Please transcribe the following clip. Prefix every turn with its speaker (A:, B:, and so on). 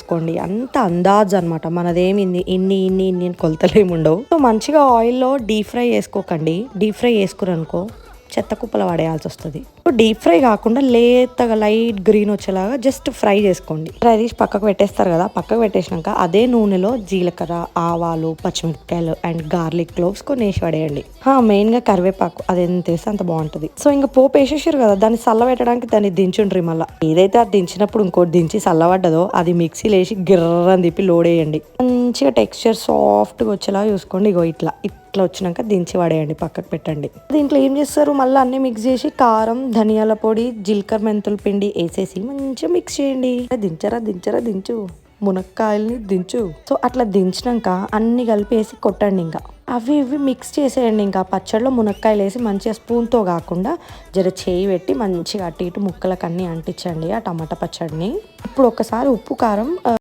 A: వేసుకోండి. అంత అందాజ్ అనమాట. మనదేమి ఇన్ని అని కొలతలేమి ఉండవు. సో మంచిగా ఆయిల్లో డీప్ ఫ్రై చేసుకోకండి. డీప్ ఫ్రై చేసుకురనుకో చెత్త కుప్పలు పడేయాల్సి వస్తుంది. డీప్ ఫ్రై కాకుండా లేతగా లైట్ గ్రీన్ వచ్చేలాగా జస్ట్ ఫ్రై చేసుకోండి. ఫ్రై తీసి పక్కకు పెట్టేస్తారు కదా, పక్కకు పెట్టేసినాక అదే నూనెలో జీలకర్ర, ఆవాలు, పచ్చిమిరపకాయలు అండ్ గార్లిక్ క్లోవ్స్ కొన్ని వేసి పడేయండి. మెయిన్ గా కరివేపాకు, అది ఎంత వేస్తే అంత బాగుంటుంది. సో ఇంకా పోపు వేసేసారు కదా, దాన్ని చల్ల పెట్టడానికి దాన్ని దించుండ్రి. మళ్ళీ ఏదైతే అది దించినప్పుడు ఇంకోటి దించి చల్లబడ్డదో అది మిక్సీలో వేసి గిర్రని తిప్పి లోడ్ వేయండి. మంచిగా టెక్స్చర్ సాఫ్ట్ గా వచ్చేలాగా చూసుకోండి. ఇగో ఇట్లా వచ్చినాక దించి పడేయండి, పక్కకు పెట్టండి. దీంట్లో ఏం చేస్తారు, మళ్ళీ అన్ని మిక్స్ చేసి కారం, ధనియాల పొడి, జీలకర్ర, మెంతుల పిండి వేసేసి మంచిగా మిక్స్ చేయండి. దించు మునక్కాయల్ని దించు. సో అట్లా దించినాక అన్ని కలిపేసి కొట్టండి. ఇంకా అవి ఇవి మిక్స్ చేసేయండి. ఇంకా పచ్చడిలో మునక్కాయలు వేసి మంచిగా స్పూన్తో కాకుండా జర చేయి పెట్టి మంచిగా అటు ఇటు ముక్కలకు అన్ని అంటించండి ఆ టమాటా పచ్చడిని. ఇప్పుడు ఒకసారి ఉప్పు కారం